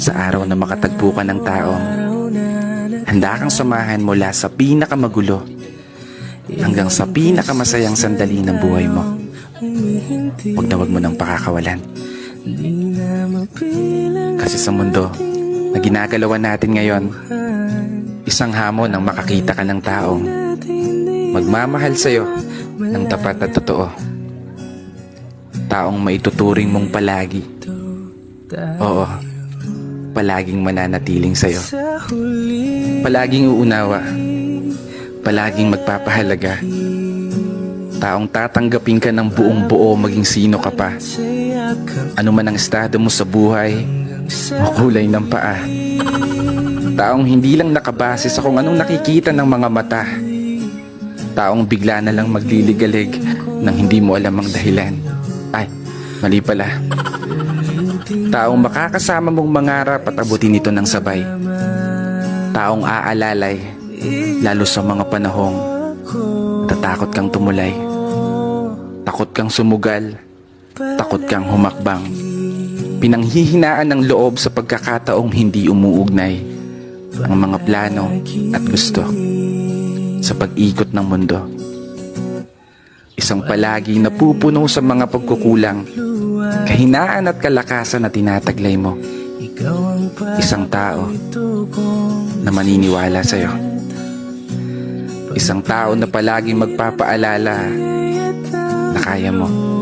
Sa araw na makatagpo ka ng taong handa kang samahan mula sa pinakamagulo hanggang sa pinakamasayang sandali ng buhay mo. Huwag mo nang pakakawalan. Kasi sa mundo na ginagalawan natin ngayon, isang hamon ang makakita ka ng taong magmamahal sa'yo ng tapat at totoo. Taong maituturing mong palagi. Oo, palaging mananatiling sa'yo. Palaging uunawa. Palaging magpapahalaga. Taong tatanggapin ka ng buong buo maging sino ka pa. Ano man ang estado mo sa buhay o kulay ng paa. Taong hindi lang nakabase sa kung anong nakikita ng mga mata. Taong bigla na lang magliligalig nang hindi mo alam ang dahilan. Ay, mali pala. Taong makakasama mong mangarap at abutin ito ng sabay. Taong aalalay, lalo sa mga panahong natatakot kang tumulay. Takot kang sumugal, takot kang humakbang. Pinanghihinaan ng loob sa pagkakataong hindi umuugnay ang mga plano at gusto sa pag-ikot ng mundo. Isang palagi napupuno sa mga pagkukulang, kahinaan at kalakasan na tinataglay mo. Isang tao na maniniwala sa'yo. Isang tao na palaging magpapaalala na kaya mo.